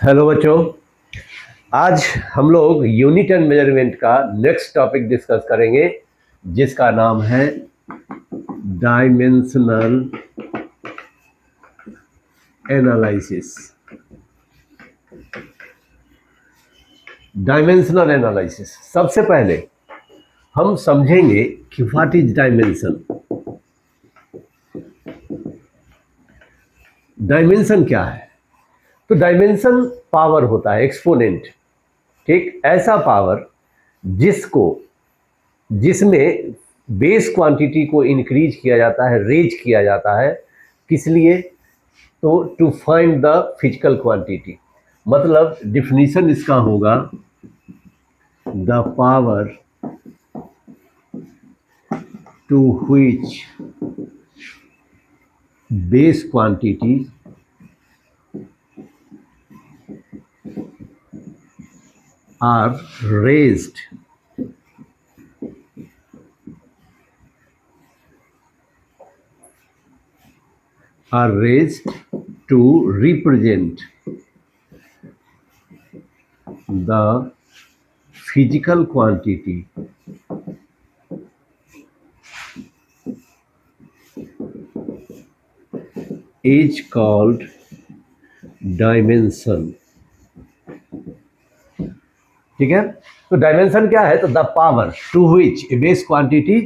Hello बच्चों, आज हम लोग यूनिट एंड मेजरमेंट का नेक्स्ट टॉपिक डिस्कस करेंगे जिसका नाम है डायमेंशनल एनालिसिस। डायमेंशनल एनालिसिस, सबसे पहले हम समझेंगे कि व्हाट इज डायमेंशन। डायमेंशन क्या है? तो डायमेंशन पावर होता है, एक्सपोनेंट। ठीक, ऐसा पावर जिसमें बेस क्वांटिटी को इंक्रीज किया जाता है, रेज किया जाता है। किस लिए? तो to find the physical quantity. मतलब डिफिनीशन इसका होगा the power to which base quantity are raised to represent the physical quantity is called dimension। ठीक है, तो डायमेंशन क्या है? तो the power to which a base quantity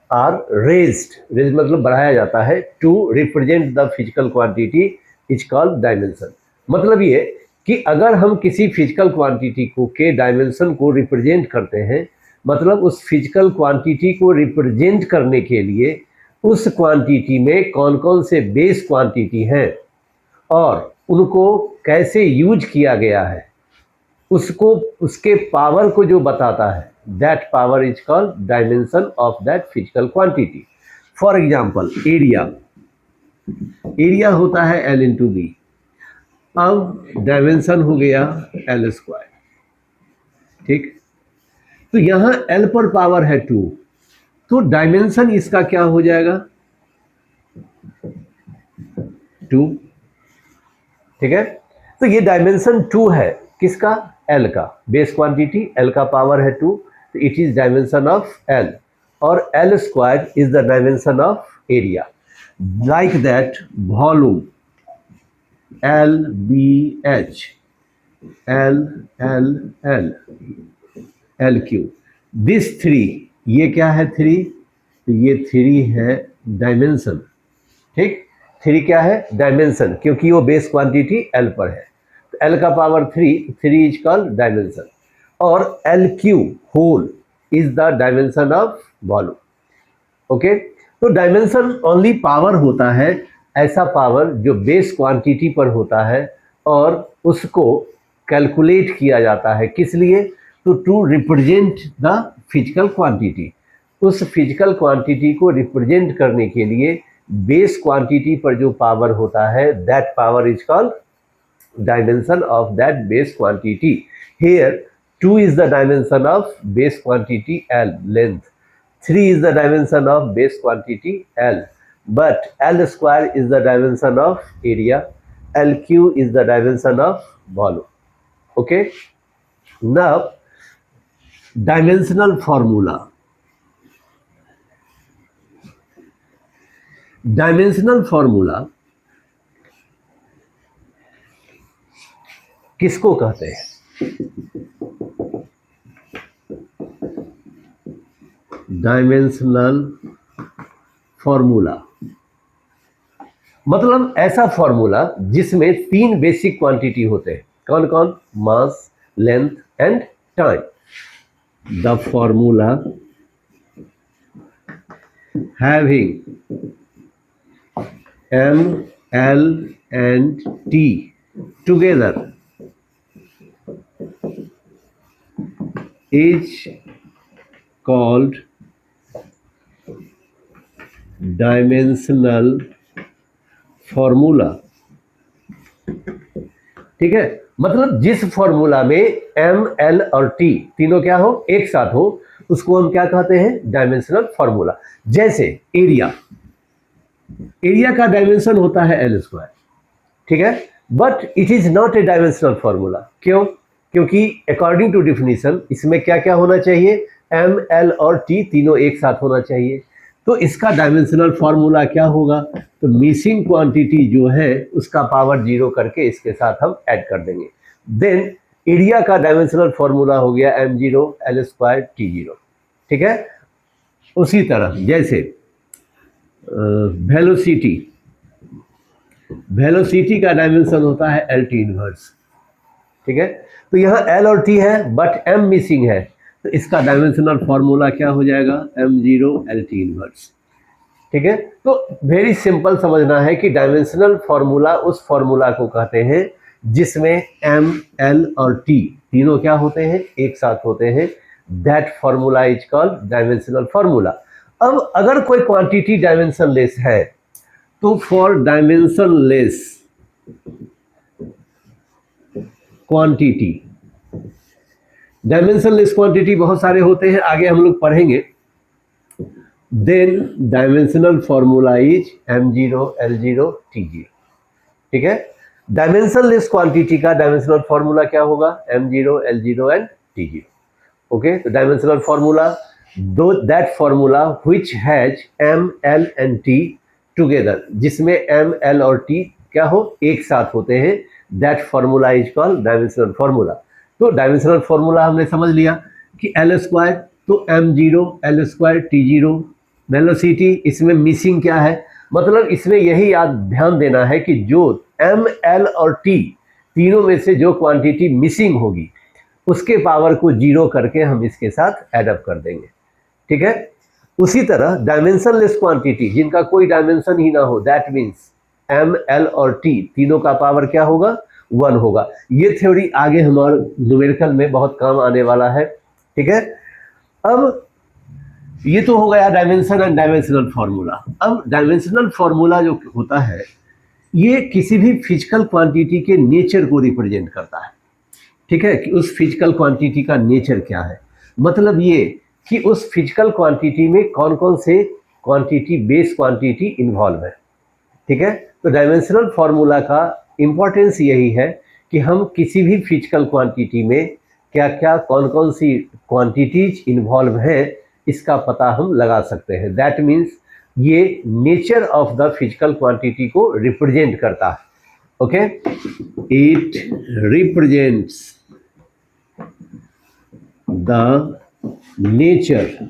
are raised मतलब बढ़ाया जाता है, to represent the physical quantity is called dimension. मतलब ये कि अगर हम किसी फिजिकल क्वांटिटी को के डायमेंशन को रिप्रेजेंट करते हैं, मतलब उस फिजिकल क्वांटिटी को रिप्रेजेंट करने के लिए उस क्वांटिटी में कौन कौन से बेस क्वांटिटी हैं और उनको कैसे यूज किया गया है, उसको उसके पावर को जो बताता है, that power is called dimension of that physical quantity. For example, area होता है L इंटू बी। अब डायमेंशन हो गया L स्क्वायर। ठीक, तो यहां L पर पावर है 2, तो डायमेंशन इसका क्या हो जाएगा? 2। ठीक है, तो ये डायमेंशन 2 है, किसका? L का। बेस क्वांटिटी L का पावर है 2, तो it is dimension of L, और L square is the dimension of area. Like that volume LBH, LQ, this 3, ये क्या है? 3, तो ये 3 है डायमेंशन। ठीक, 3 क्या है? डायमेंशन, क्योंकि वो बेस क्वांटिटी L पर है। तो L का पावर 3 इज कॉल्ड डायमेंशन, और LQ whole is the dimension of volume. Okay, तो डायमेंशन ओनली पावर होता है, ऐसा पावर जो बेस क्वांटिटी पर होता है और उसको कैलकुलेट किया जाता है। किस लिए? तो to represent the physical quantity. उस फिजिकल क्वांटिटी को रिप्रेजेंट करने के लिए बेस क्वांटिटी पर जो पावर होता है, that power is called dimension of that base quantity. Here 2 is the dimension of base quantity L, length. 3 is the dimension of base quantity L, but L square is the dimension of area, LQ is the dimension of volume. Okay, now dimensional formula. Dimensional formula किसको कहते हैं? Dimensional formula मतलब ऐसा formula जिसमें 3 basic quantity होते हैं। कौन कौन? Mass, length and time. The formula having M, L and T together is called dimensional formula. ठीक है, मतलब जिस फॉर्मूला में M, L और T तीनों क्या हो? एक साथ हो, उसको हम क्या कहते हैं? Dimensional formula. जैसे एरिया, एरिया का डायमेंशन होता है एल स्क्वायर, ठीक है, but it is not a dimensional formula. क्यों? क्योंकि अकॉर्डिंग टू डिफिनीशन इसमें क्या क्या होना चाहिए, एम एल और टी तीनों एक साथ होना चाहिए। तो इसका डायमेंशनल फॉर्मूला क्या होगा, तो मिसिंग क्वांटिटी जो है उसका पावर 0 करके इसके साथ हम ऐड कर देंगे। देन एरिया का डायमेंशनल फॉर्मूला हो गया m0 एल स्क्वायर t0, ठीक है। उसी तरह जैसे वेलोसिटी, वेलोसिटी का डायमेंशन होता है एल टी इनवर्स, ठीक है। तो यहाँ एल और टी है बट एम मिसिंग है, तो इसका डायमेंशनल फॉर्मूला क्या हो जाएगा, m0 एल टी इनवर्स, ठीक है। तो वेरी सिंपल समझना है कि डायमेंशनल फॉर्मूला उस फॉर्मूला को कहते हैं जिसमें एम एल और टी तीनों क्या होते हैं, एक साथ होते हैं। That formula is called dimensional formula. अब अगर कोई क्वांटिटी डायमेंशनलेस है तो for dimensionless quantity, dimensionless quantity बहुत सारे होते हैं, आगे हम लोग पढ़ेंगे। Then dimensional formula is m0 l0 t0, ठीक है। डायमेंशनलेस क्वांटिटी का डायमेंशनल फॉर्मूला क्या होगा, m0 l0 and t0, okay. तो डायमेंशनल फॉर्मूला, दो that formula which has m l and t together, जिसमें m l और t क्या हो, एक साथ होते हैं, that formula is called dimensional formula. तो डायमेंशनल फॉर्मूला हमने समझ लिया कि एल स्क्वायर, तो m0 L square t0। Velocity, इसमें मिसिंग क्या है, मतलब इसमें यही याद ध्यान देना है कि जो m l और t तीनों में से जो क्वांटिटी मिसिंग होगी उसके पावर को 0 करके हम इसके साथ एड अप कर देंगे, ठीक है। उसी तरह डायमेंशनलेस क्वांटिटी जिनका कोई डायमेंशन ही ना हो, दैट मीन्स एम एल और टी तीनों का पावर क्या होगा, 1 होगा। ये थ्योरी आगे हमारे न्यूमेरिकल में बहुत काम आने वाला है, ठीक है। अब ये तो हो गया डायमेंशन एंड डायमेंशनल फॉर्मूला। अब डायमेंशनल फॉर्मूला जो होता है ये किसी भी फिजिकल क्वांटिटी के नेचर को रिप्रेजेंट करता है, ठीक है, कि उस फिजिकल क्वांटिटी का नेचर क्या है। मतलब ये कि उस फिजिकल क्वांटिटी में कौन कौन से क्वांटिटी, बेस क्वांटिटी इन्वॉल्व है, ठीक है। तो डायमेंशनल फॉर्मूला का इंपॉर्टेंस यही है कि हम किसी भी फिजिकल क्वांटिटी में क्या क्या कौन कौन सी क्वांटिटीज इन्वॉल्व है इसका पता हम लगा सकते हैं। दैट मीन्स ये nature of the physical quantity को रिप्रेजेंट करता है, okay. It represents the nature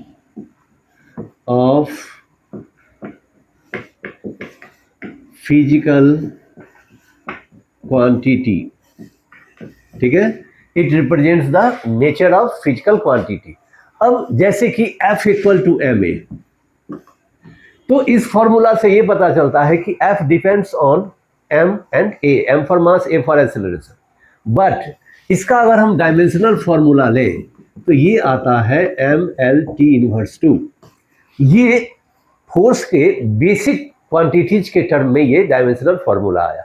of physical quantity, ठीक है। It represents the nature of physical quantity. अब जैसे कि F equal to M A, तो इस फॉर्मूला से ये पता चलता है कि F depends on M and A, M for mass, A for acceleration. But इसका अगर हम डायमेंशनल फॉर्मूला लें तो ये आता है MLT इनवर्स 2। ये फोर्स के बेसिक क्वांटिटीज के टर्म में ये डायमेंशनल फॉर्मूला आया।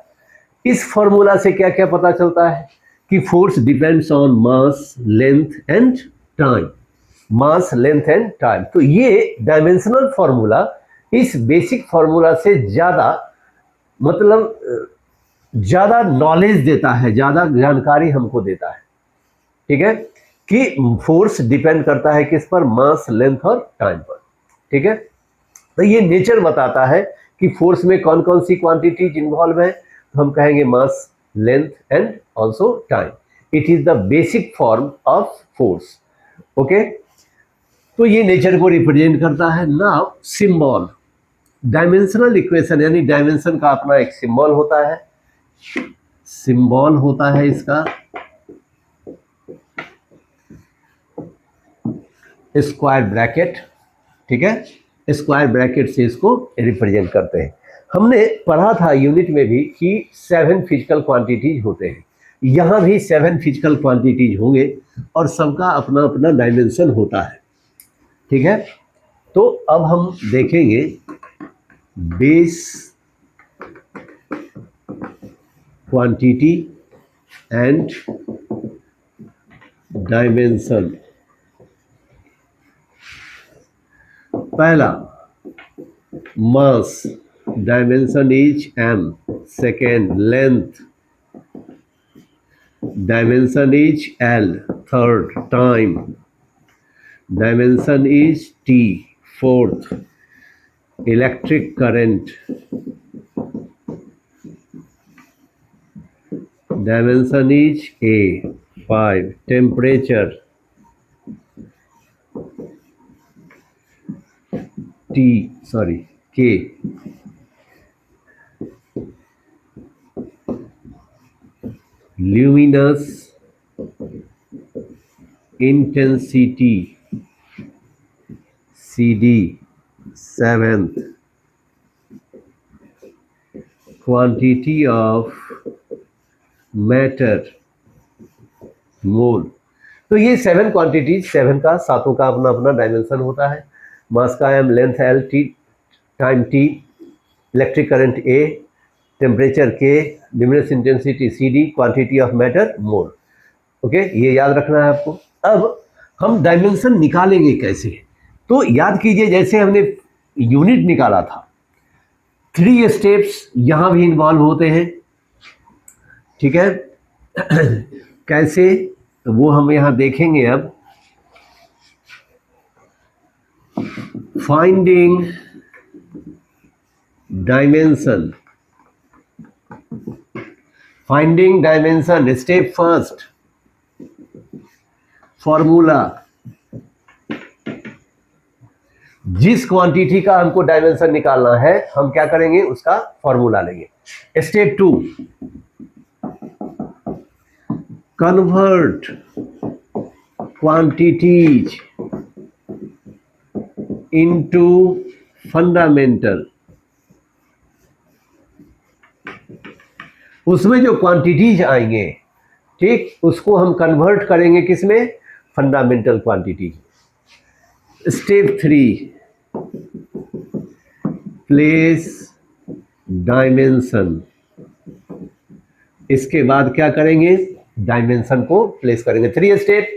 इस फॉर्मूला से क्या क्या पता चलता है कि force depends on mass, length and time, mass, length and time. तो ये डायमेंशनल फॉर्मूला इस बेसिक फॉर्मूला से ज़्यादा, मतलब ज़्यादा नॉलेज देता है, ज़्यादा जानकारी हमको देता है, ठीक है, कि फोर्स डिपेंड करता है किस पर, मास, लेंथ और टाइम पर, ठीक है। तो ये नेचर बताता है कि फोर्स में कौन कौन सी क्वांटिटीज इन्वॉल्व है, तो हम कहेंगे mass, length and also time. It is the basic form of force, okay. तो ये नेचर को रिप्रेजेंट करता है। नाउ सिंबल, डायमेंशनल इक्वेशन, यानी डायमेंशन का अपना एक सिंबल होता है, सिंबल होता है इसका स्क्वायर ब्रैकेट, ठीक है। स्क्वायर ब्रैकेट से इसको रिप्रेजेंट करते हैं। हमने पढ़ा था यूनिट में भी कि 7 फिजिकल क्वांटिटीज होते हैं, यहाँ भी 7 फिजिकल क्वांटिटीज होंगे और सबका अपना अपना डायमेंशन होता है, ठीक है। तो अब हम देखेंगे बेस क्वांटिटी एंड डायमेंशन। पहला मास, dimension is m. Second, length, dimension is l. Third, time, dimension is t. Fourth, electric current, dimension is a. 5, temperature, k. Luminous intensity, CD. 7th, quantity of matter, मोल। तो ये 7 quantities, 7 का, सातों का अपना अपना dimension होता है। मास का m, length l, t, time t, electric current a, temperature k, luminous intensity CD, quantity of matter mole. Okay, ये याद रखना है आपको। अब हम डायमेंशन निकालेंगे कैसे, तो याद कीजिए जैसे हमने यूनिट निकाला था, 3 स्टेप्स यहां भी इन्वॉल्व होते हैं। ठीक है, कैसे, तो वो हम यहां देखेंगे। अब finding dimension, finding dimension, step first, formula. जिस क्वांटिटी का हमको डायमेंशन निकालना है हम क्या करेंगे, उसका फॉर्मूला लेंगे। Step 2, convert quantities into fundamental. उसमें जो क्वांटिटीज आएंगे, ठीक, उसको हम कन्वर्ट करेंगे किसमें, fundamental quantities. Step 3, place dimension. इसके बाद क्या करेंगे, डायमेंशन को प्लेस करेंगे। 3 स्टेप।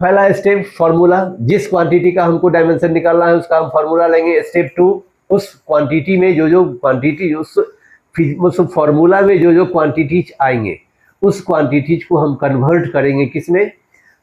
पहला स्टेप फॉर्मूला, जिस क्वांटिटी का हमको डायमेंशन निकालना है उसका हम फॉर्मूला लेंगे। स्टेप 2, उस क्वांटिटी में जो क्वांटिटी, उस फॉर्मूला में जो क्वांटिटीज आएंगे उस क्वांटिटीज को हम कन्वर्ट करेंगे किसमें,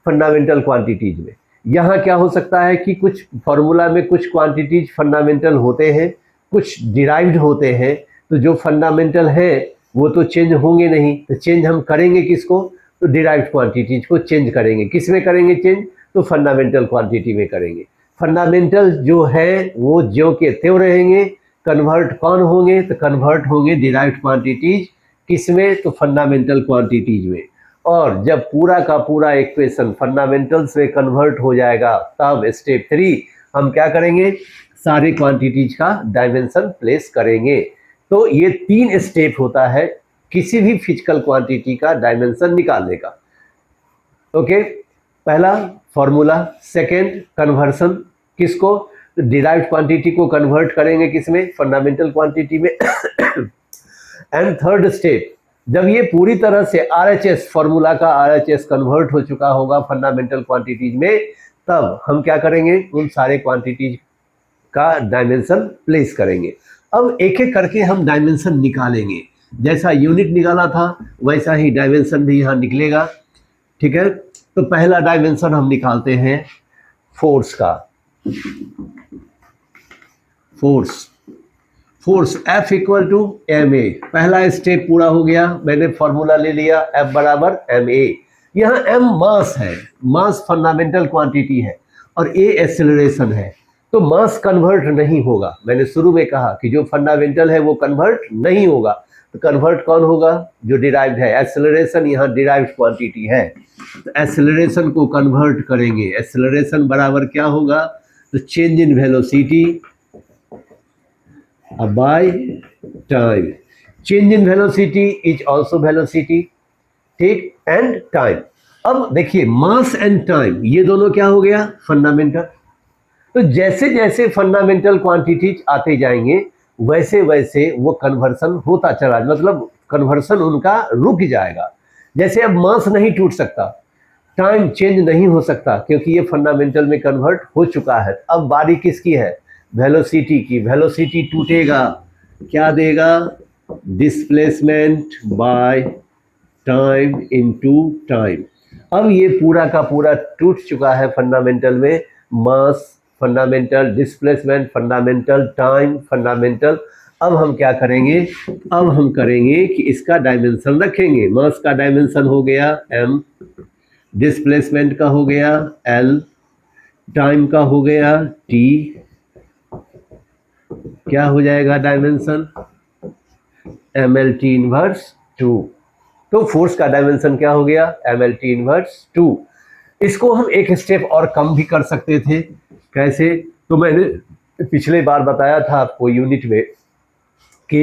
फंडामेंटल क्वांटिटीज में। यहाँ क्या हो सकता है कि कुछ फॉर्मूला में कुछ क्वांटिटीज फंडामेंटल होते हैं, कुछ डिराइव्ड होते हैं, तो जो फंडामेंटल है वो तो चेंज होंगे नहीं, तो चेंज हम करेंगे किसको, तो डिराइव्ड क्वांटिटीज को चेंज करेंगे। किस में करेंगे चेंज, तो फंडामेंटल क्वांटिटी में करेंगे। फंडामेंटल जो है वो ज्यों के त्यों रहेंगे। कन्वर्ट कौन होंगे, तो कन्वर्ट होंगे डिराइव्ड क्वांटिटीज किसमें, तो फंडामेंटल क्वांटिटीज में। और जब पूरा का पूरा इक्वेशन फंडामेंटल्स में कन्वर्ट हो जाएगा तब स्टेप 3 हम क्या करेंगे, सारे क्वांटिटीज का डायमेंशन प्लेस करेंगे। तो ये 3 स्टेप होता है किसी भी फिजिकल क्वांटिटी का डायमेंशन निकालने का। ओके, पहला फॉर्मूला, सेकेंड कन्वर्सन, किसको, तो डिराइव्ड क्वांटिटी को कन्वर्ट करेंगे किसमें, फंडामेंटल क्वांटिटी में। एंड थर्ड स्टेप, जब ये पूरी तरह से RHS फॉर्मूला का RHS कन्वर्ट हो चुका होगा फंडामेंटल क्वांटिटीज में, तब हम क्या करेंगे, उन सारे क्वांटिटीज का डायमेंशन प्लेस करेंगे। अब एक एक करके हम डायमेंशन निकालेंगे। जैसा यूनिट निकाला था वैसा ही डायमेंशन भी यहाँ निकलेगा। ठीक है, तो पहला डायमेंशन हम निकालते हैं फोर्स का। Force F equal to ma। पहला स्टेप पूरा हो गया, मैंने फॉर्मूला ले लिया F बराबर ma। यहाँ m मास है, मास फंडामेंटल क्वांटिटी है और a एक्सेलरेशन है, तो मास कन्वर्ट नहीं होगा। मैंने शुरू में कहा कि जो फंडामेंटल है वो कन्वर्ट नहीं होगा, तो कन्वर्ट कौन होगा, जो डिराइव्ड है। एक्सेलरेशन यहाँ डिराइव्ड क्वांटिटी है, तो एक्सेलरेशन को कन्वर्ट करेंगे। एक्सेलरेशन बराबर क्या होगा, तो change in velocity by time. Change in velocity is also velocity, ठीक, एंड टाइम। अब देखिए मास एंड टाइम ये दोनों क्या हो गया, फंडामेंटल। तो जैसे जैसे फंडामेंटल क्वांटिटीज आते जाएंगे वैसे वैसे वो कन्वर्सन होता चला, मतलब कन्वर्सन उनका रुक जाएगा। जैसे अब मास नहीं टूट सकता, टाइम चेंज नहीं हो सकता क्योंकि ये फंडामेंटल में कन्वर्ट हो चुका है। अब बारी किसकी है, वेलोसिटी की। वेलोसिटी टूटेगा क्या देगा? Displacement by time into time. अब ये पूरा का पूरा टूट चुका है फंडामेंटल में, mass fundamental, displacement fundamental, time fundamental. अब हम क्या करेंगे? अब हम करेंगे कि इसका डायमेंशन रखेंगे। मास का डायमेंशन हो गया m, डिस्प्लेसमेंट का हो गया l, टाइम का हो गया t। क्या हो जाएगा डायमेंशन? mlt inverse 2। तो फोर्स का डायमेंशन क्या हो गया? mlt inverse 2। इसको हम एक स्टेप और कम भी कर सकते थे। कैसे? तो मैंने पिछले बार बताया था आपको यूनिट में कि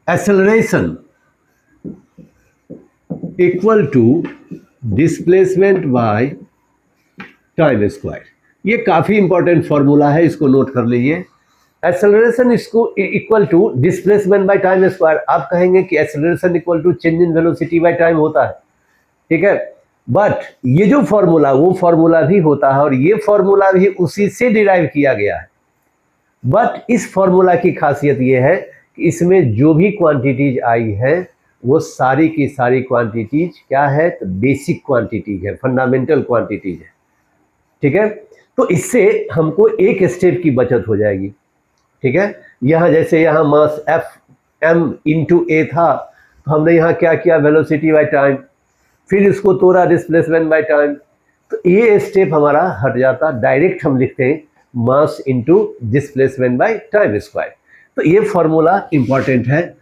acceleration equal to displacement by time square. ये काफी इंपॉर्टेंट फॉर्मूला है, इसको नोट कर लीजिए। एक्सेलरेशन इसको equal to displacement by time square. आप कहेंगे कि acceleration equal to change in velocity by time होता है, ठीक है, बट ये जो फॉर्मूला वो फॉर्मूला भी होता है और ये फॉर्मूला भी उसी से डिराइव किया गया है। बट इस फॉर्मूला की खासियत ये है कि इसमें जो भी क्वांटिटीज आई है वो सारी की सारी क्वांटिटीज क्या है? तो बेसिक क्वांटिटीज है, फंडामेंटल क्वांटिटीज है, ठीक है। तो इससे हमको एक स्टेप की बचत हो जाएगी, ठीक है। यहाँ जैसे यहाँ मास एफ एम इंटू ए था, तो हमने यहाँ क्या किया? वेलोसिटी बाय टाइम, फिर इसको तोड़ा डिस्प्लेसमेंट बाय टाइम। तो ये स्टेप हमारा हट जाता, डायरेक्ट हम लिखते हैं mass into displacement by time square. तो ये फॉर्मूला इंपॉर्टेंट है,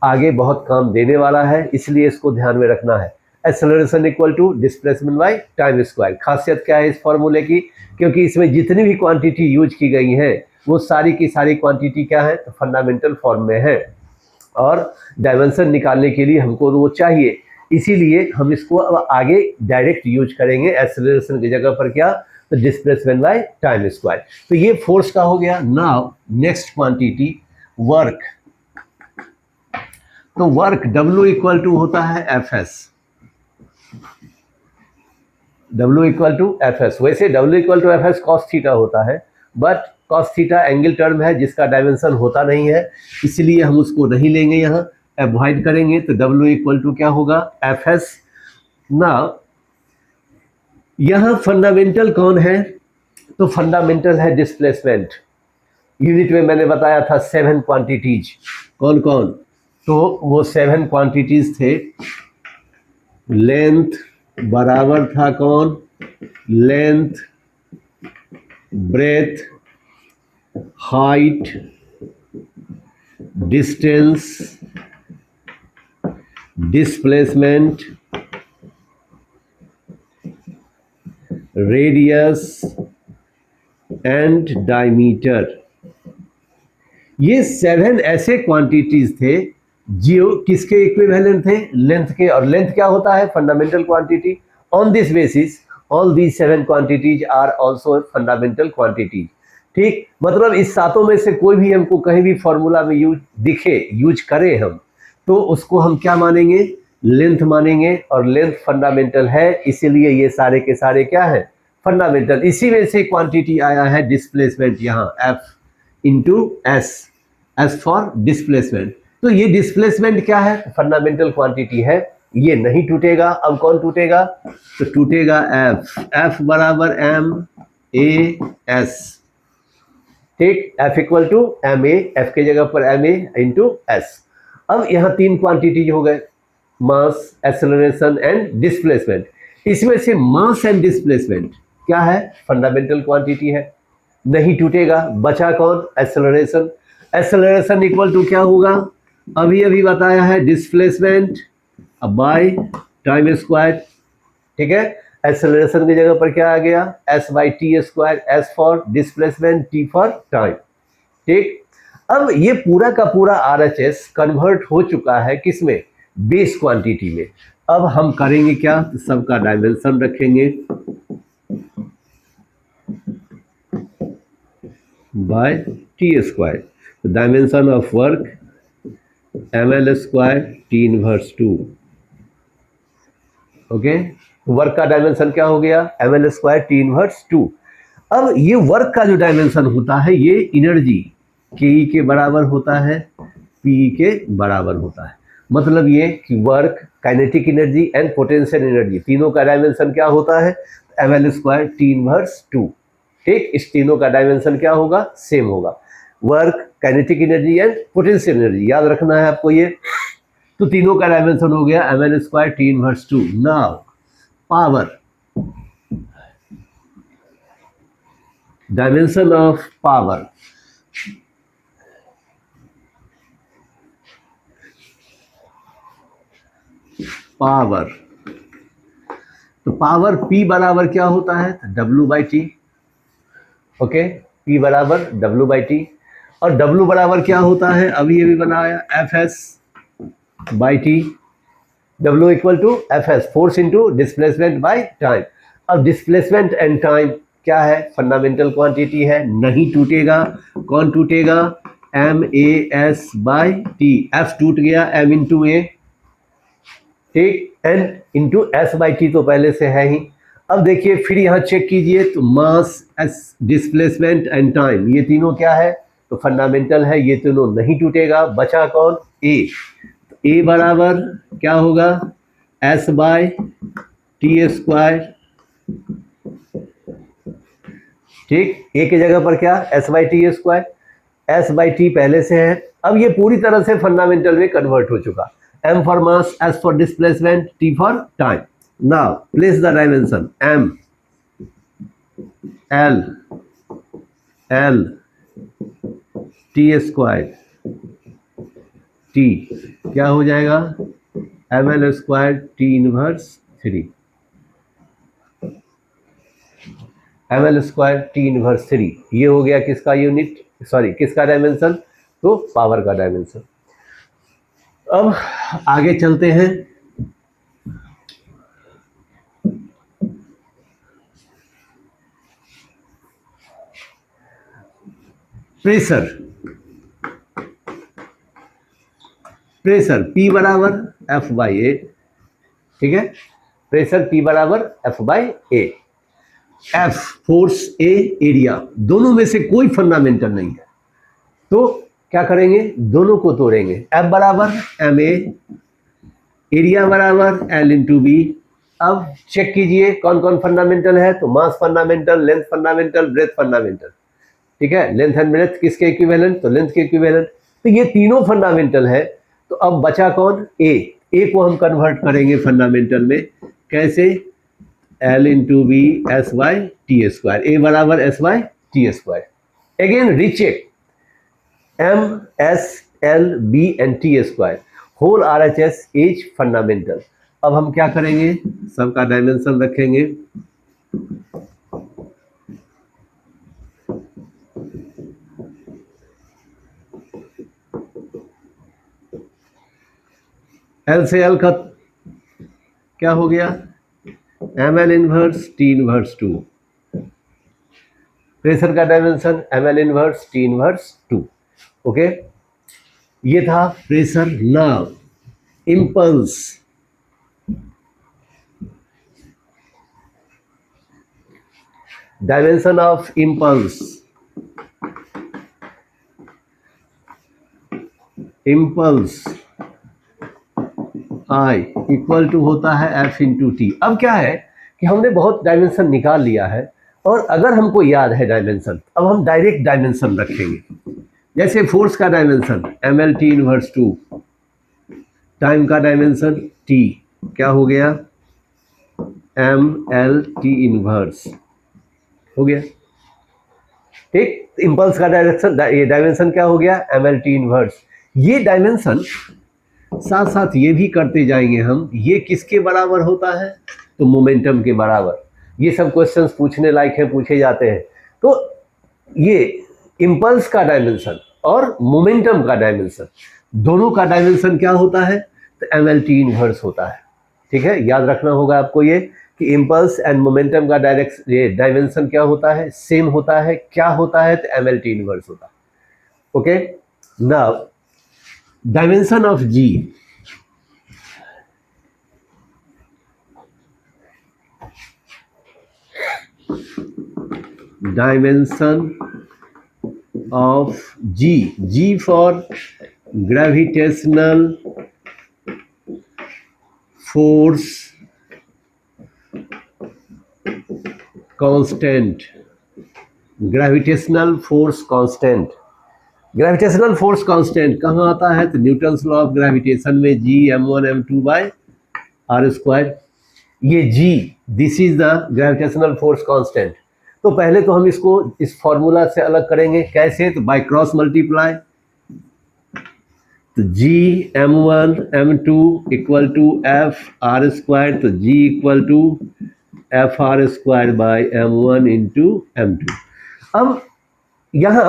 आगे बहुत काम देने वाला है, इसलिए इसको ध्यान में रखना है। Acceleration equal to displacement by time square. खासियत क्या है इस फॉर्मूले की? क्योंकि इसमें जितनी भी क्वांटिटी यूज की गई है वो सारी की सारी क्वांटिटी क्या है? तो फंडामेंटल फॉर्म में है और डायमेंशन निकालने के लिए हमको वो चाहिए, इसीलिए हम इसको अब आगे डायरेक्ट यूज करेंगे। एक्सेलरेशन की जगह पर क्या? तो डिस्प्लेसमेंट बाय टाइम स्क्वायर। तो ये फोर्स का हो गया। Now next quantity work. तो वर्क W इक्वल टू होता है Fs। W equal to Fs। वैसे W equal to Fs cos theta होता है, but cos theta angle term है जिसका डायमेंशन होता नहीं है, इसलिए हम उसको नहीं लेंगे, यहाँ अवॉइड करेंगे। तो W इक्वल टू क्या होगा? Fs। ना यहाँ फंडामेंटल कौन है? तो फंडामेंटल है डिस्प्लेसमेंट। यूनिट में मैंने बताया था 7 क्वांटिटीज। कौन कौन? तो वो 7 क्वांटिटीज थे। लेंथ बराबर था कौन? Length, breadth, height, distance, displacement, radius and diameter. ये 7 ऐसे क्वांटिटीज थे जो किसके इक्विवेलेंट थे? लेंथ के। और लेंथ क्या होता है? Fundamental quantity. On this basis all these 7 quantities are also fundamental quantities, ठीक। मतलब इस सातों में से कोई भी हमको कहीं भी फॉर्मूला में यूज करें हम, तो उसको हम क्या मानेंगे? लेंथ मानेंगे। और लेंथ फंडामेंटल है, इसीलिए ये सारे के सारे क्या है? फंडामेंटल। इसी में से क्वांटिटी आया है डिस्प्लेसमेंट, यहाँ F into S, S for displacement. तो ये डिस्प्लेसमेंट क्या है? फंडामेंटल क्वांटिटी है, ये नहीं टूटेगा। अब कौन टूटेगा? तो टूटेगा F। F बराबर M A S, ठीक। F equal to M A, F के जगह पर एम ए इंटू एस। अब यहाँ 3 क्वांटिटीज हो गए, मास, एक्सेलरेशन एंड डिस्प्लेसमेंट। इसमें से मास एंड डिस्प्लेसमेंट क्या है? फंडामेंटल क्वांटिटी है, नहीं टूटेगा। बचा कौन? एक्सेलरेशन। एक्सेलरेशन इक्वल टू क्या होगा? अभी अभी बताया है, डिस्प्लेसमेंट बाय टाइम स्क्वायर, ठीक है। एक्सेलरेशन की जगह पर क्या आ गया? s by T square, s for displacement, t for time, ठीक। अब ये पूरा का पूरा RHS कन्वर्ट हो चुका है किसमें? बेस क्वांटिटी में। अब हम करेंगे क्या? तो सबका डायमेंशन रखेंगे बाय टी स्क्वायर। तो dimension of work ml square T inverse 2, okay. Work का डायमेंशन क्या हो गया? ml square T inverse 2। अब ये वर्क का जो डायमेंशन होता है ये एनर्जी, के ई के बराबर होता है, पी के बराबर होता है। मतलब ये कि work, kinetic energy and potential energy तीनों का डायमेंशन क्या होता है, ml स्क्वायर टी इनवर्स 2। ठीक, इस तीनों का डायमेंशन क्या होगा, सेम होगा। Work, kinetic energy and potential energy याद रखना है आपको ये। तो तीनों का डायमेंशन हो गया ml square T inverse 2। Now power, dimension of power, power, तो पावर P बराबर क्या होता है, W by T. Okay, P बराबर W बाई टी, और W बराबर क्या होता है, अभी ये भी बनाया, F S by T. W equal to F S, force into displacement by time. अब डिस्प्लेसमेंट एंड टाइम क्या है, फंडामेंटल क्वांटिटी है, नहीं टूटेगा। कौन टूटेगा, M A S by T. F टूट गया, एम इंटू ए, ठीक, N into S by T तो पहले से है ही। अब देखिए फिर यहाँ चेक कीजिए, तो मास, एस, डिस्प्लेसमेंट एंड टाइम, ये तीनों क्या है, तो फंडामेंटल है, ये तीनों नहीं टूटेगा। बचा कौन, ए। ए बराबर क्या होगा, एस बाय टी स्क्वायर। ठीक, ए की जगह पर क्या, S by T square. S by T पहले से है, अब ये पूरी तरह से फंडामेंटल में कन्वर्ट हो चुका। M for mass, S for displacement, T for time. Now place the dimension, M, L, L, T square, T क्या हो जाएगा, M L square T inverse 3, M L square T inverse 3। ये हो गया किसका यूनिट, सॉरी किसका dimension, तो power का डायमेंशन। अब आगे चलते हैं। प्रेशर, प्रेशर P बराबर एफ बाई ए। ठीक है, प्रेशर P बराबर F by A. F force, A area, दोनों में से कोई फंडामेंटल नहीं है, तो क्या करेंगे, दोनों को तोड़ेंगे। एफ बराबर एम ए, एरिया बराबर एल इंटू बी। अब चेक कीजिए कौन कौन फंडामेंटल है, तो mass fundamental, length fundamental, breadth fundamental. ठीक है, लेंथ एंड ब्रेथ किसके इक्विवेलेंट, तो लेंथ के इक्विवेलेंट। तो ये तीनों फंडामेंटल है, तो अब बचा कौन, ए। ए को हम कन्वर्ट करेंगे फंडामेंटल में, कैसे, L into B S Y T square. A बराबर S Y T square. Again recheck, M S L B and T square, whole R H S H fundamental. अब हम क्या करेंगे, सबका डायमेंशन रखेंगे। एल से एल का क्या हो गया, M L inverse T inverse 2। Pressure का dimension M L inverse T inverse 2। Okay, ये था pressure. Now impulse, dimension of impulse, impulse I equal to होता है एफ इंटू टी। अब क्या है कि हमने बहुत डायमेंशन निकाल लिया है, और अगर हमको याद है डायमेंशन, अब हम डायरेक्ट डायमेंशन रखेंगे। जैसे फोर्स का dimension M L T inverse 2, time का डायमेंशन टी क्या हो गया, एम एल टी इनवर्स हो गया। ठीक, इम्पल्स का डायरेक्शन, ये डायमेंशन क्या हो गया, एम एल टी इनवर्स। ये डायमेंशन साथ साथ ये भी करते जाएंगे हम, ये किसके बराबर होता है, तो मोमेंटम के बराबर। ये सब क्वेश्चंस पूछने लायक हैं, पूछे जाते हैं। तो ये इम्पल्स का डायमेंशन और मोमेंटम का डायमेंशन, दोनों का डायमेंशन क्या होता है, तो एम एल टी इनवर्स होता है। ठीक है, याद रखना होगा आपको ये कि इम्पल्स एंड मोमेंटम का ये डायमेंशन क्या होता है, सेम होता है। क्या होता है, तो एम एल टी इनवर्स होता है। Okay, now dimension of G, dimension of G. G for gravitational force constant. Gravitational force constant. Gravitational force constant कहाँ आता है? तो न्यूटन्स लॉ ऑफ ग्रेविटेशन में G m1 m2 by R square. ये G, this is the gravitational force constant. तो पहले तो हम इसको इस फॉर्मूला से अलग करेंगे. कैसे? तो बाय क्रॉस मल्टीप्लाई. तो G m1 m2 equal to F R square. तो G equal to F R square by m1 into m2. अब यहाँ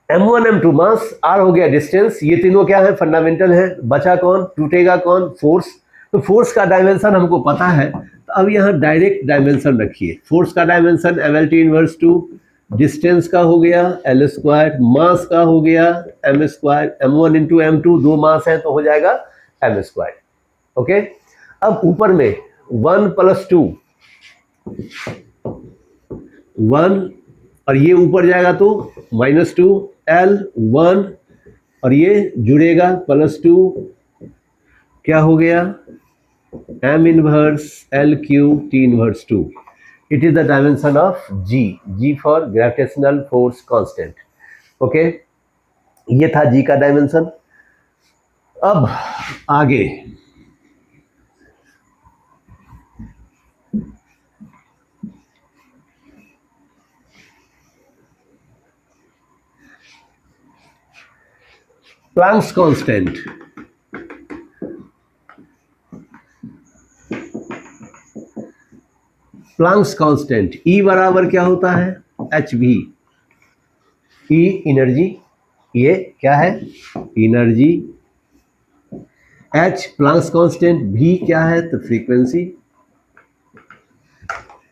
m1 m2 मास, r हो गया डिस्टेंस, ये तीनों क्या है? फंडामेंटल है. बचा कौन? टूटेगा कौन? फोर्स. तो फोर्स का डायमेंशन हमको पता है. तो अब यहाँ डायरेक्ट डायमेंशन रखिए. फोर्स का dimension mlt inverse two distance का हो गया एल स्क्वायर, मास का हो गया M square. m1 into m2 दो मास है तो हो जाएगा m स्क्वायर. ओके. अब ऊपर में 1 + 2 1 और ये ऊपर जाएगा तो -2 L 1 और ये जुड़ेगा +2 क्या हो गया? m inverse L cube T inverse 2. It is the dimension of G. G for gravitational force constant. Okay, ये था G का डायमेंशन. अब आगे Planck's constant. Planck's constant E बराबर क्या होता है? hv. E एनर्जी, ये क्या है? Energy. H Planck's constant. V क्या है? तो frequency.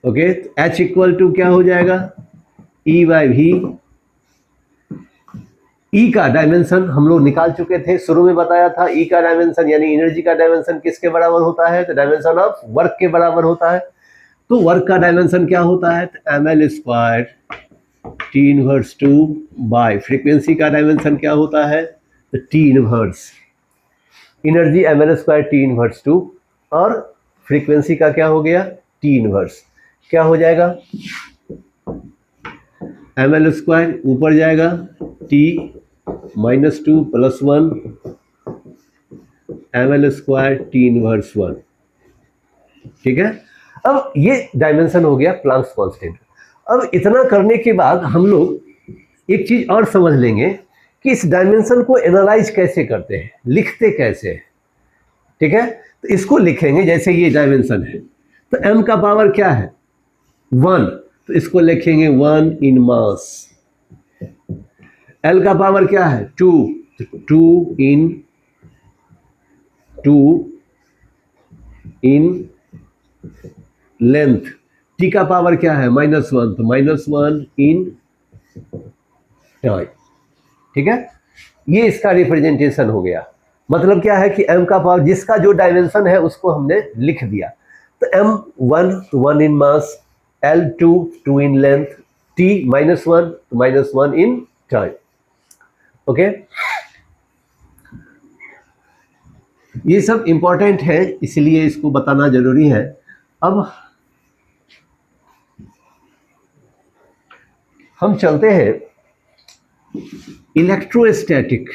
Okay. H equal to क्या हो जाएगा? E/v. E का डायमेंशन हम लोग निकाल चुके थे, शुरू में बताया था. E का डायमेंशन यानी एनर्जी का डायमेंशन किसके बराबर होता है? तो डायमेंशन ऑफ वर्क के बराबर होता है. तो वर्क का डायमेंशन क्या होता है? तो ml square T inverse 2 bye frequency का डायमेंशन क्या होता है? तो T inverse. Energy ml square T inverse 2 और फ्रीक्वेंसी का क्या हो गया? T inverse. क्या हो जाएगा? ml स्क्वायर ऊपर जाएगा T -2 + 1 ml square T inverse 1. ठीक है. अब ये डायमेंशन हो गया प्लैंक्स कांस्टेंट. अब इतना करने के बाद हम लोग एक चीज और समझ लेंगे कि इस डायमेंशन को एनालाइज कैसे करते हैं, लिखते कैसे हैं. ठीक है. तो इसको लिखेंगे जैसे ये डायमेंशन है. तो m का पावर क्या है? 1. तो इसको लिखेंगे 1 इन मास. L का पावर क्या है? 2. तो 2 इन लेंथ. T का पावर क्या है? -1. तो -1 इन टाइम. ठीक है. ये इसका रिप्रेजेंटेशन हो गया. मतलब क्या है कि m का पावर जिसका जो डायमेंशन है उसको हमने लिख दिया. तो m1 तो 1 इन मास, L2 2 इन लेंथ, T -1 तो -1 इन टाइम. ओके. ये सब इंपॉर्टेंट है इसलिए इसको बताना जरूरी है. अब हम चलते हैं इलेक्ट्रोस्टैटिक.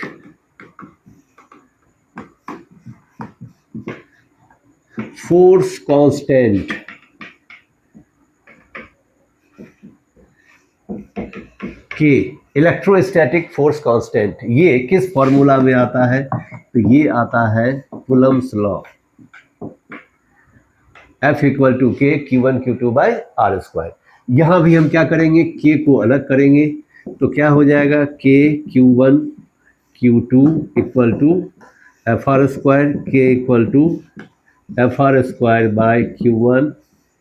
फोर्स कांस्टेंट के. इलेक्ट्रोस्टैटिक फोर्स कांस्टेंट ये किस फॉर्मूला में आता है? तो ये आता है Coulomb's law. F equal to K Q1 Q2 bye R square. यहाँ भी हम क्या करेंगे? K को अलग करेंगे. तो क्या हो जाएगा? K Q1 Q2 equal to F R square. K equal to F R square by Q1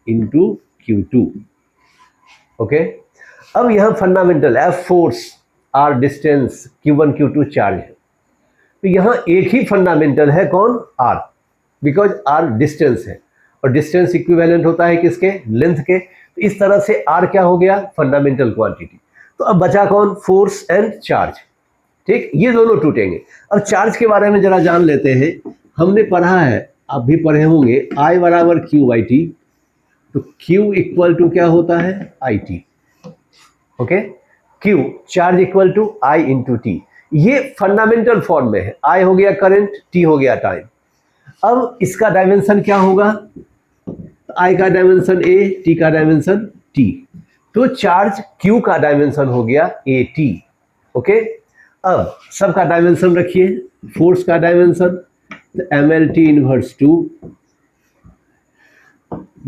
into Q2. Okay. अब यहाँ fundamental F force, R distance, Q1 Q2 charge है. तो यहाँ एक ही फंडामेंटल है. कौन? R. बिकॉज R डिस्टेंस है और डिस्टेंस इक्विवेलेंट होता है किसके? लेंथ के. तो इस तरह से R क्या हो गया? Fundamental quantity. तो अब बचा कौन, फोर्स एंड चार्ज। ठीक, ये दोनों टूटेंगे। अब चार्ज के बारे में जरा जान लेते हैं। हमने पढ़ा है, आप भी पढ़े होंगे, I बराबर क्यू बाई टी। तो Q इक्वल टू क्या होता है, I T. Okay, Q charge equal to I into T. ये फंडामेंटल फॉर्म में है। I हो गया करंट, T हो गया टाइम। अब इसका डायमेंशन क्या होगा, I का डायमेंशन A, T का डायमेंशन T। तो चार्ज Q का डायमेंशन हो गया ए टी। ओके, अब सबका डायमेंशन रखिए। फोर्स का dimension M L T inverse two,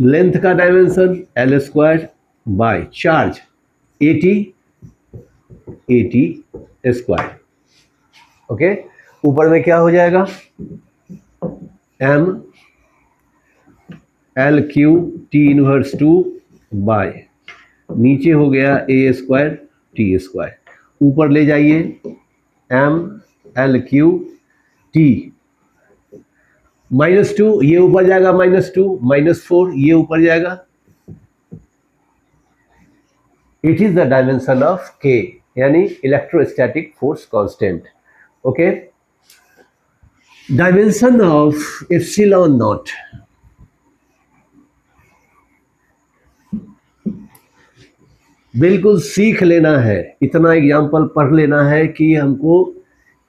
length का dimension L square by charge A T square. Okay, ऊपर में क्या हो जाएगा, M L Q T inverse two by, नीचे हो गया ए स्क्वायर टी स्क्वायर। ऊपर ले जाइए, एम एल क्यू टी -2, ये ऊपर जाएगा -2, -4 ये ऊपर जाएगा। It is the dimension of के, यानी electrostatic force constant. Okay, dimension of epsilon not, बिल्कुल सीख लेना है, इतना एग्जाम्पल पढ़ लेना है कि हमको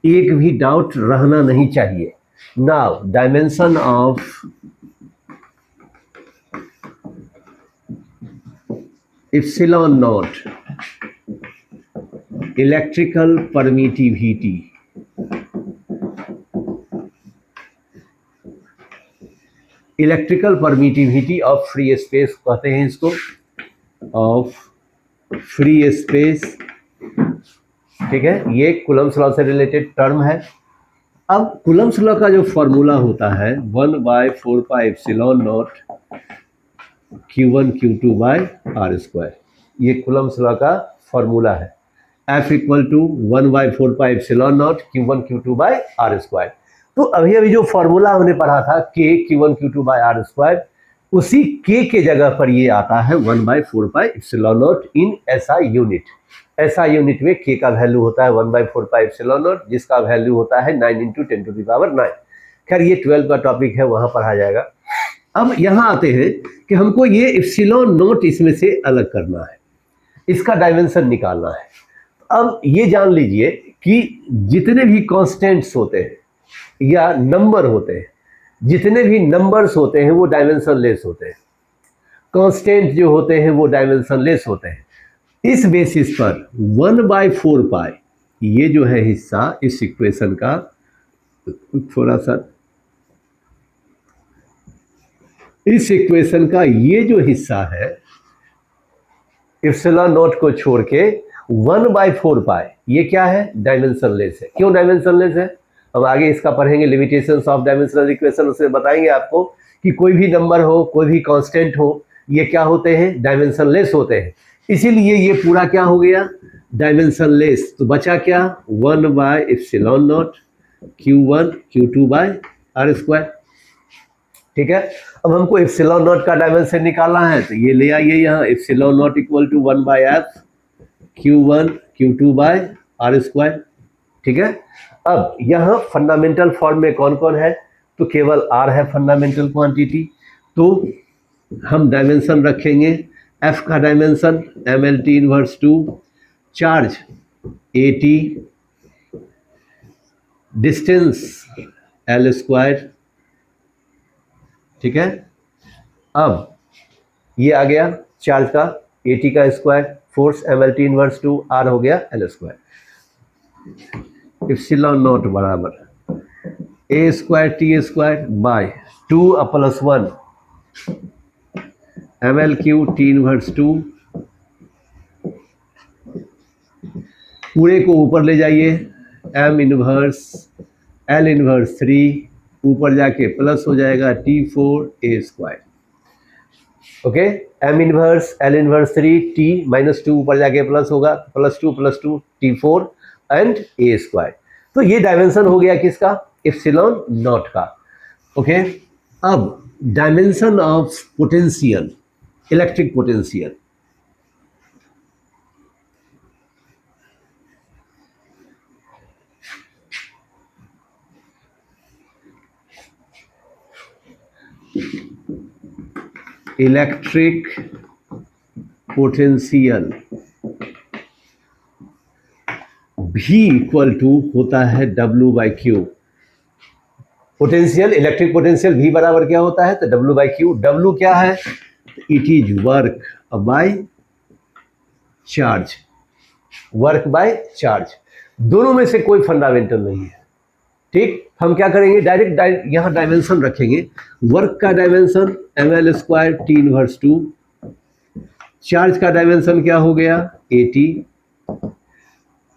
एक भी डाउट रहना नहीं चाहिए। Now dimension of epsilon not, electrical permittivity. Electrical permittivity of free space कहते हैं इसको, ऑफ फ्री स्पेस। ठीक है, ये कूलम्ब्स लॉ से रिलेटेड टर्म है। अब कूलम्ब्स लॉ का जो फॉर्मूला होता है 1/4πε0 Q1 Q2 bye R square, ये कूलम्ब्स लॉ का फॉर्मूला है। F equal to 1/4πε0 Q1 Q2 bye R square. तो अभी अभी जो फॉर्मूला हमने पढ़ा था K Q1 Q2 bye R square, उसी K के जगह पर ये आता है 1/4πε0 in SI unit. SI unit में K का वैल्यू होता है 1/4πε0, जिसका वैल्यू होता है 9 × 10⁹। खैर ये 12 का टॉपिक है, वहां पढ़ा जाएगा। अब यहां आते हैं कि हमको ये एप्सिलॉन नॉट इसमें से अलग करना है, इसका डायमेंशन निकालना है। अब ये जान लीजिए कि जितने भी कांस्टेंट्स होते हैं या नंबर होते हैं, जितने भी नंबर्स होते हैं वो डायमेंशन लेस होते हैं। कांस्टेंट जो होते हैं वो डायमेंशन लेस होते हैं। इस बेसिस पर 1/4π ये जो है हिस्सा इस इक्वेशन का, थोड़ा सा इस इक्वेशन का ये जो हिस्सा है एप्सिलॉन नॉट को छोड़ के 1/4π, ये क्या है, डायमेंशन लेस है। क्यों डायमेंशन लेस है, अब आगे इसका पढ़ेंगे, लिमिटेशंस ऑफ डायमेंशनल इक्वेशन, उसमें बताएंगे आपको कि कोई भी नंबर हो, कोई भी कांस्टेंट हो, ये क्या होते हैं, डायमेंशन लेस होते हैं। इसीलिए ये पूरा क्या हो गया, डायमेंशन लेस। तो बचा क्या, 1/ε0 Q1 Q2 bye R square. ठीक है, अब हमको एप्सिलॉन नॉट का डायमेंशन निकालना है, तो ये ले आइए यहाँ, epsilon naught equal to 1/f Q1 Q2 bye R square. ठीक है, अब यहाँ फंडामेंटल फॉर्म में कौन कौन है, तो केवल R है फंडामेंटल क्वांटिटी। तो हम डायमेंशन रखेंगे, F का dimension ml t inverse 2, charge AT, distance L square. ठीक है, अब ये आ गया चार्ज का AT का square, force ml t inverse 2, R हो गया L स्क्वायर। एप्सिलॉन नॉट बराबर a square t square by 2/1 ml Q t inverse 2। पूरे को ऊपर ले जाइए, m इनवर्स l इनवर्स 3, ऊपर जाके प्लस हो जाएगा T4 a square. Okay, m inverse l inverse 3 t -2 ऊपर जाके प्लस होगा, +2 T4 एंड a स्क्वायर। तो ये डायमेंशन हो गया किसका, एप्सिलॉन नॉट का। ओके, अब dimension of potential, electric potential. Electric potential V equal to होता है W by Q. Potential, electric potential V बराबर क्या होता है? तो W बाई क्यू। W क्या है? It is work by charge. Work by charge, दोनों में से कोई फंडामेंटल नहीं है। ठीक, हम क्या करेंगे, डायरेक्ट यहां डायमेंशन रखेंगे। वर्क का dimension ml square T inverse 2, charge का डायमेंशन क्या हो गया? AT।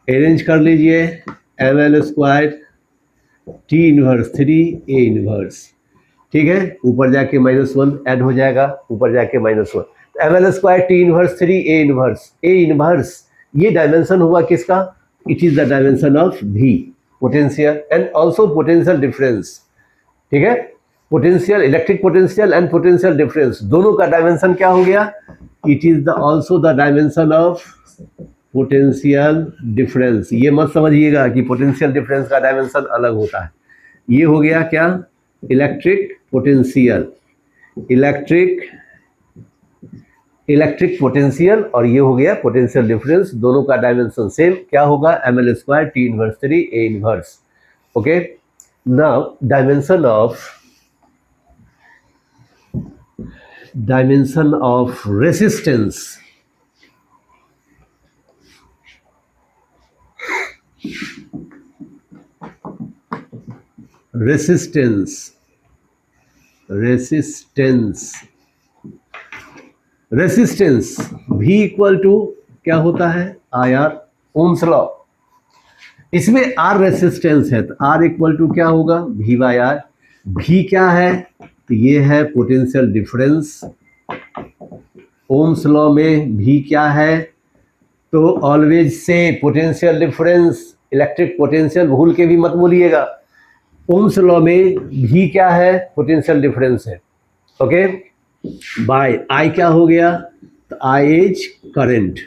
अरेंज कर लीजिए, ml square T inverse 3 A inverse. ठीक है, ऊपर जाके -1 ऐड हो जाएगा, ऊपर जाके -1, ml square T inverse 3 A inverse. A inverse ये डायमेंशन हुआ किसका? It is the dimension of V, potential and also potential difference. ठीक है, potential, electric potential and potential difference, दोनों का डायमेंशन क्या हो गया? It is the also the dimension of potential difference. ये मत समझिएगा कि पोटेंशियल डिफरेंस का डायमेंशन अलग होता है। ये हो गया क्या? इलेक्ट्रिक पोटेंशियल, इलेक्ट्रिक पोटेंशियल, और ये हो गया पोटेंशियल डिफरेंस। दोनों का डायमेंशन सेम क्या होगा? ml square T inverse 3 A inverse. Okay, now dimension of resistance. Resistance V equal to क्या होता है? IR, Ohm's law. इसमें R रेसिस्टेंस है तो R इक्वल टू क्या होगा? V by R। V क्या है? तो ये है पोटेंशियल डिफरेंस। ओम्स लॉ में V क्या है? तो always say potential difference, electric potential भूल के भी मत बोलिएगा। ओम्स लॉ में V क्या है? पोटेंशियल डिफरेंस है। ओके, बाय I क्या हो गया? तो I इज करंट।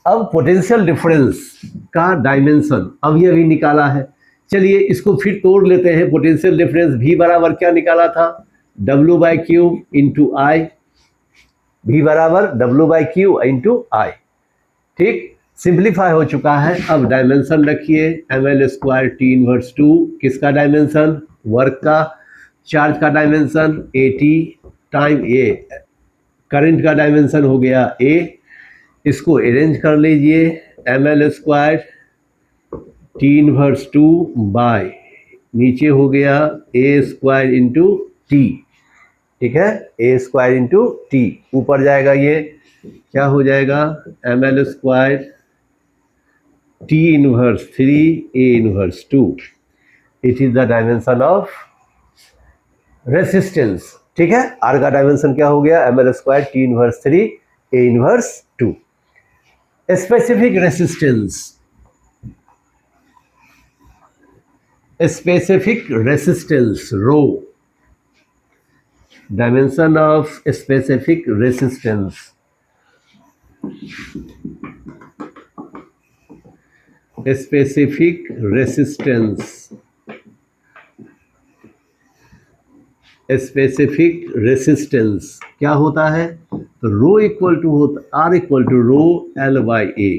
अब पोटेंशियल डिफरेंस का डायमेंशन अब ये भी निकाला है। चलिए इसको फिर तोड़ लेते हैं। पोटेंशियल डिफरेंस V बराबर क्या निकाला था? W by Q into I। V बराबर W by Q into I। ठीक, सिंप्लीफाई हो चुका है। अब डायमेंशन रखिए, ml स्क्वायर T इनवर्स 2, किसका डायमेंशन? वर्क का। चार्ज का dimension AT time A, current का डायमेंशन हो गया A। इसको अरेंज कर लीजिए, ml square T inverse 2 by, नीचे हो गया A स्क्वायर इंटू T। ठीक है, A स्क्वायर इंटू T, ऊपर जाएगा ये क्या हो जाएगा? ml square T inverse 3 A inverse 2। It is the dimension of resistance. ठीक है, R का डायमेंशन क्या हो गया? ml square T inverse 3 A inverse 2। Specific resistance rho, dimension of specific resistance. Specific resistance क्या होता है? तो रो इक्वल टू होता R equal to rho L by A।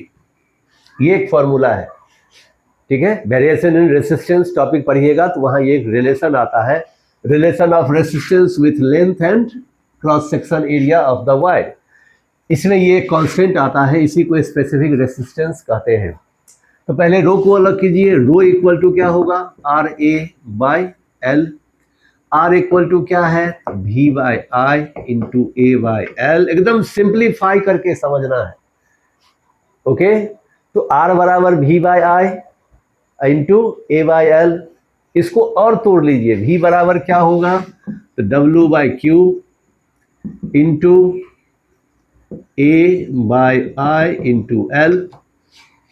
ये एक फॉर्मूला है। ठीक है, वेरिएशन इन रेसिस्टेंस टॉपिक पढ़िएगा तो वहां ये एक रिलेशन आता है, relation of resistance with length and cross section area of the wire. इसमें ये कांस्टेंट आता है, इसी को स्पेसिफिक रेसिस्टेंस कहते हैं। तो पहले रो को अलग कीजिए। रो इक्वल टू क्या होगा? R A by L. R equal to क्या है? V by I into A by L. एकदम सिंप्लीफाई करके समझना है। ओके, तो R बराबर V by I into A by L. इसको और तोड़ लीजिए, V बराबर क्या होगा? तो W by Q into A by I into L.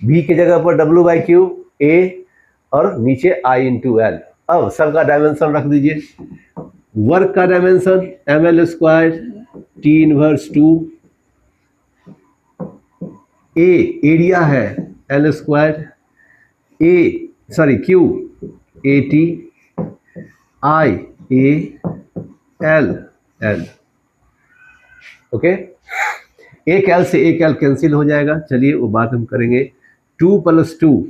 V की जगह पर W बाई क्यू, A और नीचे I इंटू एल। अब सबका डायमेंशन रख दीजिए। वर्क का dimension ml square T inverse 2, A area है L square, Q AT, I A L। Okay, एक एल से एक एल कैंसिल हो जाएगा, चलिए वो बात हम करेंगे। 2 + 2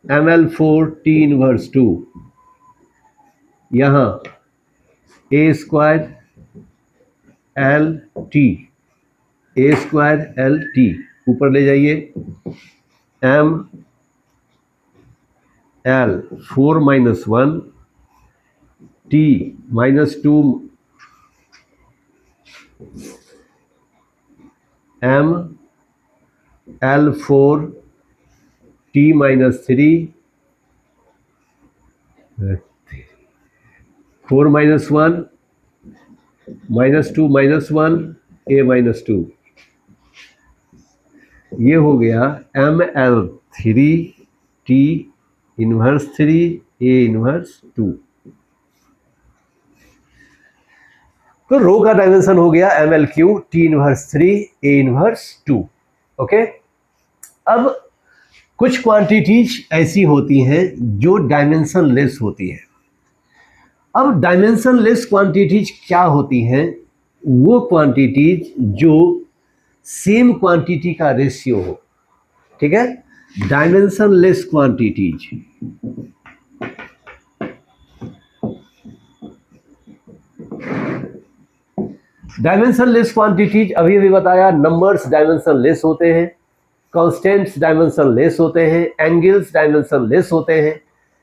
ml4 T इनवर्स 2, यहाँ A² LT, A² LT ऊपर ले जाइए, ml4 - 1 T -2 ml4 T - 3 4 - 1 -2 - 1 A -2, ये हो गया ml3 T inverse 3 A inverse 2। तो रो का डायमेंशन हो गया ml3 T inverse 3 A inverse 2। Okay, अब कुछ क्वांटिटीज ऐसी होती हैं जो डायमेंशन लेस होती है। अब डायमेंशन लेस क्वांटिटीज क्या होती हैं? वो क्वांटिटीज जो सेम क्वांटिटी का रेशियो हो, ठीक है, dimension less quantities. Dimension less quantities अभी अभी बताया, नंबर्स डायमेंशन लेस होते हैं, कांस्टेंट्स डायमेंशन लेस होते हैं, एंगल्स डायमेंशन लेस होते हैं,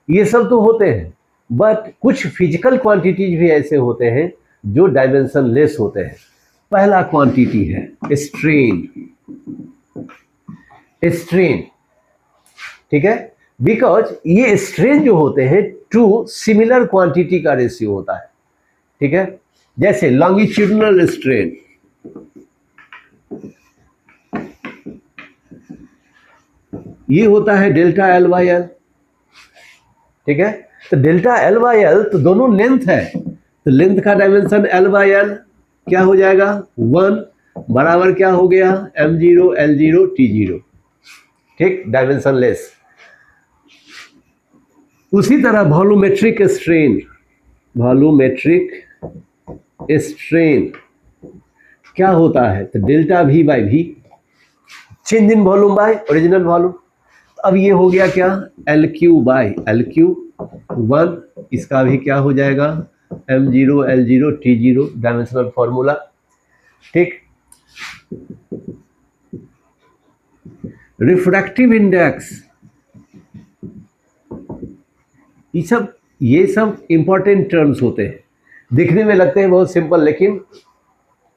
ये सब तो होते हैं, बट कुछ फिजिकल क्वांटिटीज भी ऐसे होते हैं जो डायमेंशन लेस होते हैं। पहला क्वांटिटी है स्ट्रेन। स्ट्रेन, ठीक है, बिकॉज ये स्ट्रेन जो होते हैं टू सिमिलर क्वांटिटी का रेशियो होता है, ठीक है, जैसे लॉन्गिट्यूडिनल स्ट्रेन, ये होता है डेल्टा L/L, ठीक है, तो डेल्टा L/L तो दोनों लेंथ है, तो लेंथ का डायमेंशन L/L क्या हो जाएगा 1 बराबर क्या हो गया m0 L0 T0, ठीक, डायमेंशन लेस। उसी तरह वॉल्यूमेट्रिक स्ट्रेन, वॉल्यूमेट्रिक स्ट्रेन क्या होता है, तो delta V/V, change in volume by original volume. अब ये हो गया क्या LQ/LQ 1, इसका भी क्या हो जाएगा m0 L0 T0, dimensional formula, ठीक। रिफ्रैक्टिव इंडेक्स, ये सब इंपॉर्टेंट टर्म्स होते हैं, दिखने में लगते हैं बहुत सिंपल, लेकिन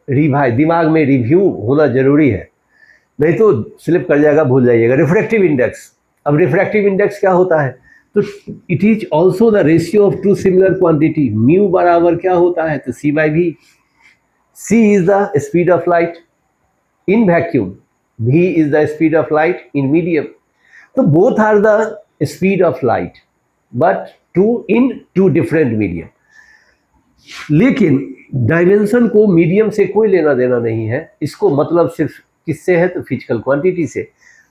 दिमाग में रिव्यू होना जरूरी है, नहीं तो स्लिप कर जाएगा, भूल जाइएगा। रिफ्रैक्टिव इंडेक्स, अब रिफ्रैक्टिव इंडेक्स क्या होता है, तो it is also the ratio of two similar quantity. Mu बराबर क्या होता है, तो C/V, C is the speed of light in vacuum, V is the speed of light in medium, तो both are the speed of light but two different medium. लेकिन dimension को medium से कोई लेना देना नहीं है, इसको मतलब सिर्फ किससे है, तो फिजिकल क्वांटिटी से।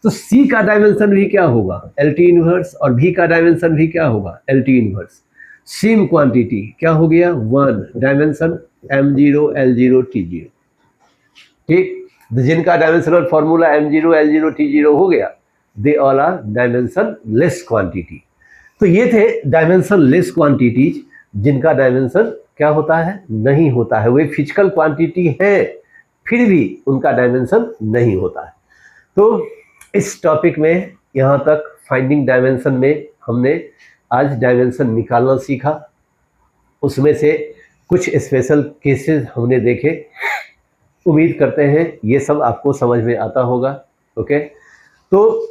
तो C का डायमेंशन भी क्या होगा LT इनवर्स, और V का डायमेंशन भी क्या होगा LT इनवर्स। सेम क्वांटिटी क्या हो गया 1, डायमेंशन m0 L0 T0, ठीक, जिनका dimensional formula m0 L0 T0 हो गया, they all are dimensionless quantity. तो ये थे डायमेंशन लेस क्वांटिटीज जिनका डायमेंशन क्या होता है, नहीं होता है, वे फिजिकल क्वांटिटी है फिर भी उनका डायमेंशन नहीं होता है। तो इस टॉपिक में यहाँ तक फाइंडिंग डायमेंशन में हमने आज डायमेंशन निकालना सीखा, उसमें से कुछ स्पेशल केसेस हमने देखे। उम्मीद करते हैं ये सब आपको समझ में आता होगा। ओके, तो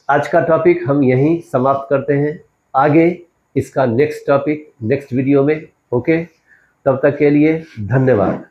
आज का टॉपिक हम यहीं समाप्त करते हैं, आगे इसका नेक्स्ट टॉपिक नेक्स्ट वीडियो में। ओके, तब तक के लिए धन्यवाद।